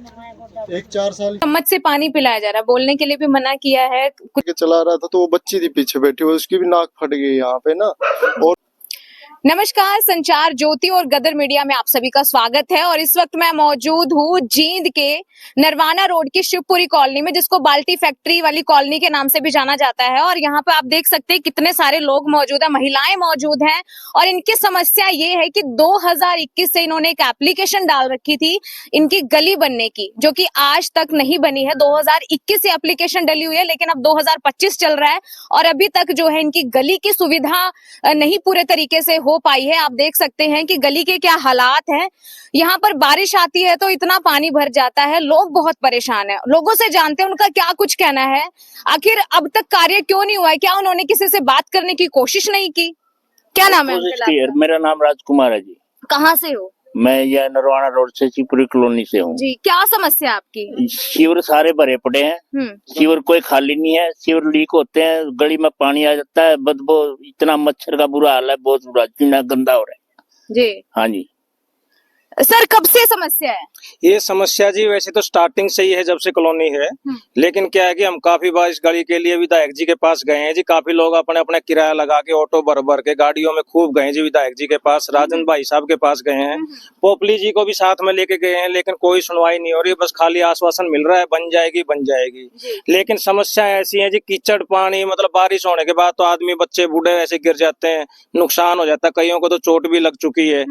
एक 4 साल चम्मच से पानी पिलाया जा रहा है, बोलने के लिए भी मना किया है। के चला रहा था तो वो बच्ची थी पीछे बैठी हुई, उसकी भी नाक फट गई यहाँ पे ना। और नमस्कार, संचार ज्योति और गदर मीडिया में आप सभी का स्वागत है। और इस वक्त मैं मौजूद हूँ जींद के नरवाना रोड की शिवपुरी कॉलोनी में, जिसको बाल्टी फैक्ट्री वाली कॉलोनी के नाम से भी जाना जाता है। और यहाँ पे आप देख सकते हैं कितने सारे लोग मौजूद हैं, महिलाएं मौजूद हैं। और इनकी समस्या ये है कि 2021 से इन्होंने एक एप्लीकेशन डाल रखी थी इनकी गली बनने की, जो कि आज तक नहीं बनी है। 2021 से एप्लीकेशन डली हुई है, लेकिन अब 2025 चल रहा है और अभी तक जो है इनकी गली की सुविधा नहीं पूरे तरीके से हो पाई है। आप देख सकते हैं कि गली के क्या हालात हैं। यहाँ पर बारिश आती है तो इतना पानी भर जाता है, लोग बहुत परेशान हैं। लोगों से जानते हैं उनका क्या कुछ कहना है, आखिर अब तक कार्य क्यों नहीं हुआ है, क्या उन्होंने किसी से बात करने की कोशिश नहीं की? क्या नाम है आपका? मेरा नाम राजकुमार है जी। कहाँ से हो? मैं यह नरवाना रोड से शिवपुरी कॉलोनी से हूँ जी। क्या समस्या है आपकी? सीवर सारे भरे पड़े हैं, सीवर कोई खाली नहीं है, सीवर लीक होते हैं, गली में पानी आ जाता है, बदबू, इतना मच्छर का बुरा हाल है, बहुत बुरा, जीना गंदा हो रहा है जी। हाँ जी। सर, कब से समस्या है? ये समस्या जी वैसे तो स्टार्टिंग से ही है, जब से कॉलोनी है। लेकिन क्या है कि हम काफी बार इस गली के लिए विधायक जी के पास गए हैं जी। काफी लोग अपने अपने किराया लगा के ऑटो भर भर के गाड़ियों में खूब गए जी विधायक जी के पास, राजन भाई साहब के पास गए हैं, पोपली जी को भी साथ में लेके गए हैं, लेकिन कोई सुनवाई नहीं हो रही। बस खाली आश्वासन मिल रहा है बन जाएगी बन जाएगी। लेकिन समस्या ऐसी है जी, कीचड़ पानी, मतलब बारिश होने के बाद तो आदमी, बच्चे, बूढ़े ऐसे गिर जाते हैं, नुकसान हो जाता है, कईयों को तो चोट भी लग चुकी है।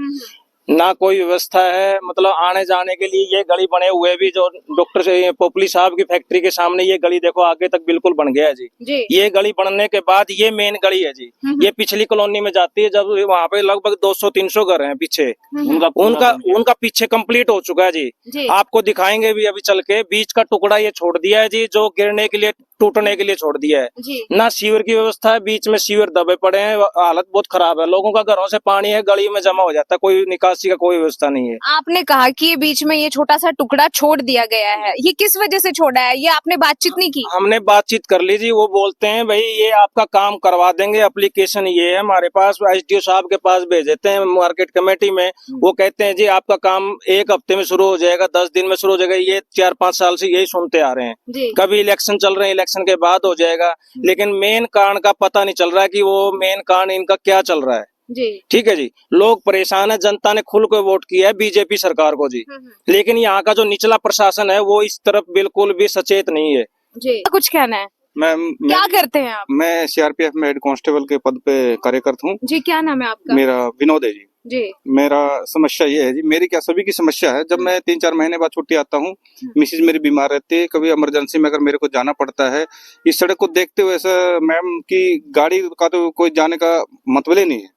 ना कोई व्यवस्था है, मतलब आने जाने के लिए। ये गली बने हुए भी जो डॉक्टर से पोपली साहब की फैक्ट्री के सामने ये गली देखो आगे तक बिल्कुल बन गया है जी। ये गली बनने के बाद ये मेन गली है जी। ये पिछली कॉलोनी में जाती है, जब वहाँ पे लगभग 200-300 घर हैं पीछे, उनका पीछे कंप्लीट हो चुका है जी। आपको दिखाएंगे भी अभी चल के। बीच का टुकड़ा ये छोड़ दिया है जी, जो गिरने के लिए, टूटने के लिए छोड़ दिया है। ना सीवर की व्यवस्था है, बीच में सीवर दबे पड़े हैं, हालत बहुत खराब है। लोगों का घरों से पानी है गली में जमा हो जाता है, कोई निकासी का कोई व्यवस्था नहीं है। आपने कहा कि ये बीच में ये छोटा सा टुकड़ा छोड़ दिया गया है, ये किस वजह से छोड़ा है? ये आपने बातचीत नहीं की? हमने बातचीत कर ली जी। वो बोलते हैं भाई ये आपका काम करवा देंगे, एप्लीकेशन ये है हमारे पास, एसडीओ साहब के पास भेज देते हैं मार्केट कमेटी में। वो कहते हैं जी आपका काम 1 हफ्ते में शुरू हो जाएगा, 10 दिन में शुरू हो जाएगा। ये 4-5 साल से यही सुनते आ रहे हैं। कभी इलेक्शन चल रहे हैं, इलेक्शन के बाद हो जाएगा, लेकिन मेन कारण का पता नहीं चल रहा है कि वो मेन कारण इनका क्या चल रहा है जी। ठीक है जी। लोग परेशान है, जनता ने खुल के वोट किया है बीजेपी सरकार को जी। लेकिन यहाँ का जो निचला प्रशासन है वो इस तरफ बिल्कुल भी सचेत नहीं है जी। कुछ कहना है? मैम, क्या करते हैं आप? मैं सीआरपीएफ में हेड कांस्टेबल के पद पे कार्यरत हूँ जी। क्या नाम है आपका? मेरा विनोद है जी। जी। मेरा समस्या ये है जी, मेरी क्या सभी की समस्या है। जब मैं 3-4 महीने बाद छुट्टी आता हूँ, मिसेज मेरी बीमार रहती है, कभी इमरजेंसी में अगर मेरे को जाना पड़ता है, इस सड़क को देखते हुए ऐसा मैम की गाड़ी का तो कोई जाने का मतलब ही नहीं है।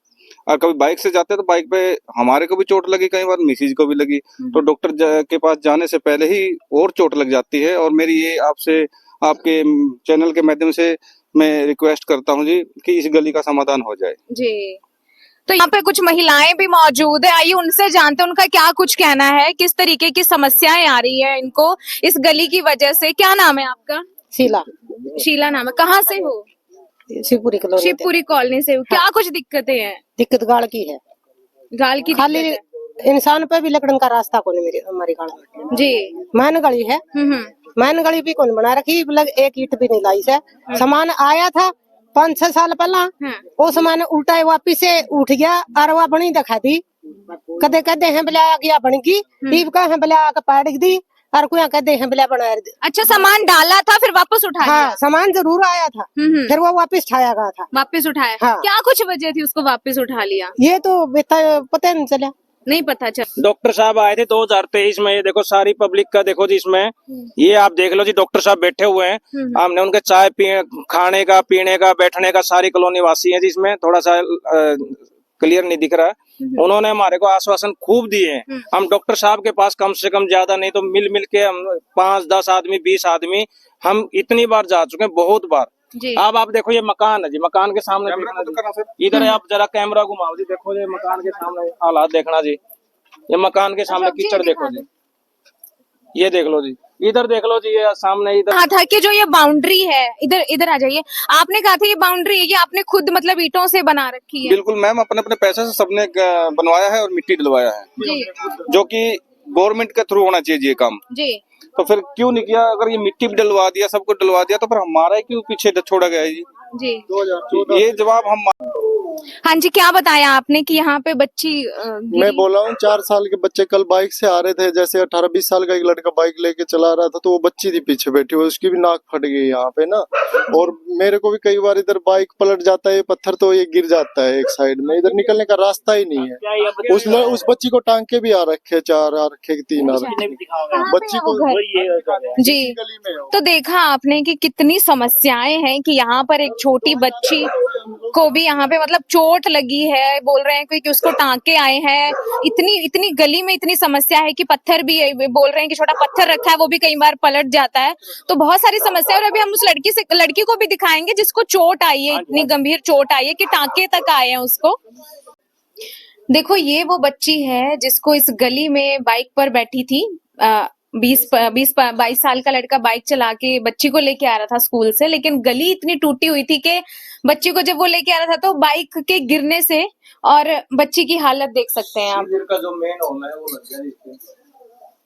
और कभी बाइक से जाते हैं तो बाइक पे हमारे को भी चोट लगी, कई बार मिसेज को भी लगी, तो डॉक्टर के पास जाने से पहले ही और चोट लग जाती है। और मेरी ये आपसे, आपके चैनल के माध्यम से मैं रिक्वेस्ट करता हूँ जी कि इस गली का समाधान हो जाए जी। तो यहाँ पे कुछ महिलाएं भी मौजूद है, आइए उनसे जानते हैं उनका क्या कुछ कहना है, किस तरीके की समस्याएं आ रही है इनको इस गली की वजह से। क्या नाम है आपका? शीला। शीला नाम है। कहाँ से हो? शिवपुरी कॉलोनी। शिवपुरी कॉलोनी से हो। क्या कुछ दिक्कतें हैं? दिक्कत गाड़ की है, गाल की खाली इंसान पे भी लकड़न का रास्ता कौन मेरी हमारी गाड़ में जी। मैन गली है, मैन गली भी कौन बना रखी, एक ईट भी नहीं लाई से। सामान आया था 5-6 साल पहला, वो सामान उल्टा वापिस से उठ गया और वह बनी दिखा दी। कदे कहते हैं बिला गया बन गई, टीप का है बिला का पैड़ दी, और कोई कहते हैं बिला बना दी। अच्छा, सामान डाला था फिर वापस उठाया? हाँ, सामान जरूर आया था, फिर वो वापस उठाया गया था। वापस उठाया? हाँ। क्या कुछ वजह थी उसको वापस उठा लिया? ये तो पता नहीं चला, नहीं पता चल। डॉक्टर साहब आए थे 2023 में। ये देखो सारी पब्लिक का देखो जी इसमें, ये आप देख लो जी, डॉक्टर साहब बैठे हुए हैं। हमने उनके चाय खाने का, पीने का, बैठने का, सारी कॉलोनी वासी है जी। इसमें थोड़ा सा क्लियर नहीं दिख रहा। उन्होंने हमारे को आश्वासन खूब दिए हैं। हम डॉक्टर साहब के पास कम से कम ज्यादा नहीं तो मिल के हम 5-10 आदमी, 20 आदमी हम इतनी बार जा चुके हैं, बहुत बार। अब आप देखो ये मकान है जी, मकान के सामने इधर आप जरा कैमरा घुमाओ जी, देखो ये मकान के सामने हालात देखना जी। ये मकान के सामने कीचड़ देखो जी, ये देख लो जी, इधर देख लो जी, ये सामने इधर। कहा था कि जो ये बाउंड्री है, इधर इधर आ जाइए। आपने कहा था ये बाउंड्री है, ये आपने खुद मतलब ईंटों से बना रखी है? बिल्कुल मैम, अपने अपने पैसे से सबने बनवाया है और मिट्टी डलवाया है, जो कि गवर्नमेंट के थ्रू होना चाहिए ये काम। जी तो फिर क्यों नहीं किया? अगर ये मिट्टी भी डलवा दिया, सब कुछ डलवा दिया, तो फिर हमारा ही क्यों पीछे छोड़ा गया है जी? जी 2014 ये जवाब हम हाँ जी, क्या बताया आपने कि यहाँ पे बच्ची मैं बोला हूँ 4 साल के बच्चे कल बाइक से आ रहे थे, जैसे 18-20 साल का एक लड़का बाइक लेके चला रहा था, तो वो बच्ची थी पीछे बैठी हुई, उसकी भी नाक फट गई यहाँ पे ना। और मेरे को भी कई बार इधर बाइक पलट जाता है, पत्थर तो ये गिर जाता है एक साइड में, इधर निकलने का रास्ता ही नहीं है। उसमें उस बच्ची को टांके भी आ रखे, 4 आ रखे, 3 आ रखे बच्ची को। जी गली में हो। तो देखा आपने कि कितनी समस्याएं हैं कि यहाँ पर एक छोटी बच्ची को भी यहाँ पे मतलब चोट लगी है, बोल रहे हैं कि उसको टांके आए हैं। इतनी गली में इतनी समस्या है कि पत्थर भी बोल रहे हैं कि छोटा पत्थर रखा है, वो भी कई बार पलट जाता है। तो बहुत सारी समस्या है। और अभी हम उस लड़की को भी दिखाएंगे जिसको चोट आई है, इतनी गंभीर चोट आई है कि टांके तक आए हैं उसको। देखो ये वो बच्ची है जिसको इस गली में बाइक पर बैठी थी, 22 साल का लड़का बाइक चला के बच्ची को लेके आ रहा था स्कूल से, लेकिन गली इतनी टूटी हुई थी कि बच्ची को जब वो लेके आ रहा था तो बाइक के गिरने से, और बच्ची की हालत देख सकते हैं आप का जो मेन होना है वो लग गया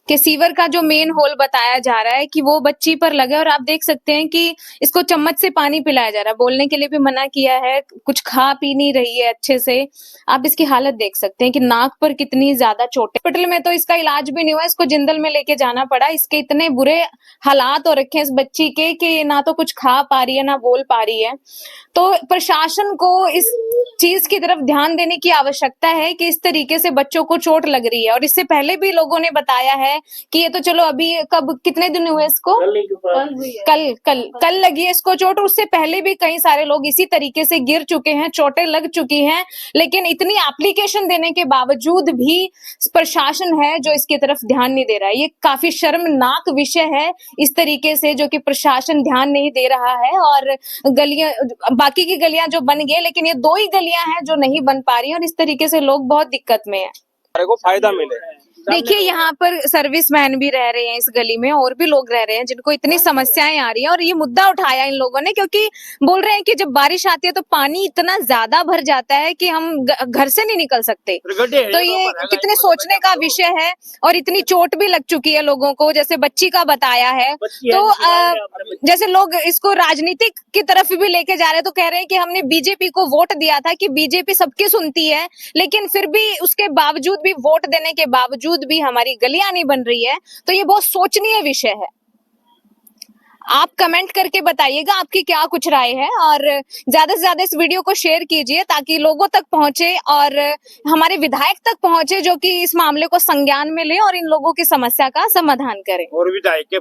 कि सीवर का जो मेन होल बताया जा रहा है कि वो बच्ची पर लगे। और आप देख सकते हैं कि इसको चम्मच से पानी पिलाया जा रहा है, बोलने के लिए भी मना किया है, कुछ खा पी नहीं रही है अच्छे से। आप इसकी हालत देख सकते हैं कि नाक पर कितनी ज्यादा चोटें। हॉस्पिटल में तो इसका इलाज भी नहीं हुआ, इसको जिंदल में लेके जाना पड़ा। इसके इतने बुरे हालात हो रखे हैं इस बच्ची के कि ना तो कुछ खा पा रही है ना बोल पा रही है। तो प्रशासन को इस चीज की तरफ ध्यान देने की आवश्यकता है कि इस तरीके से बच्चों को चोट लग रही है। और इससे पहले भी लोगों ने बताया है कि ये तो चलो अभी कब कितने दिन हुए इसको, कल लगी है इसको चोट। उससे पहले भी कई सारे लोग इसी तरीके से गिर चुके हैं, चोटें लग चुकी हैं, लेकिन इतनी एप्लीकेशन देने के बावजूद भी प्रशासन है जो इसकी तरफ ध्यान नहीं दे रहा है। ये काफी शर्मनाक विषय है इस तरीके से, जो कि प्रशासन ध्यान नहीं दे रहा है। और गलियां, बाकी की गलियां जो बन गई, लेकिन ये 2 ही गलियां हैं जो नहीं बन पा रही हैं, और इस तरीके से लोग बहुत दिक्कत में हैं। को फायदा मिले। देखिए यहाँ पर सर्विसमैन भी रह रहे हैं इस गली में, और भी लोग रह रहे हैं जिनको इतनी समस्याएं आ रही हैं। और ये मुद्दा उठाया इन लोगों ने क्योंकि बोल रहे हैं कि जब बारिश आती है तो पानी इतना ज्यादा भर जाता है कि हम घर से नहीं निकल सकते। तो ये कितने सोचने का विषय है। और इतनी चोट भी लग चुकी है लोगों को, जैसे बच्ची का बताया है। तो जैसे लोग इसको राजनीतिक की तरफ भी लेके जा रहे हैं, तो कह रहे हैं कि हमने बीजेपी को वोट दिया था कि बीजेपी सबकी सुनती है, लेकिन फिर भी उसके बावजूद भी, वोट देने के बावजूद भी हमारी गलियां नहीं बन रही है। तो ये बहुत सोचनीय विषय है। आप कमेंट करके बताइएगा आपकी क्या कुछ राय है, और ज्यादा से ज्यादा इस वीडियो को शेयर कीजिए ताकि लोगों तक पहुंचे और हमारे विधायक तक पहुंचे, जो कि इस मामले को संज्ञान में ले और इन लोगों की समस्या का समाधान करें। और विधायक के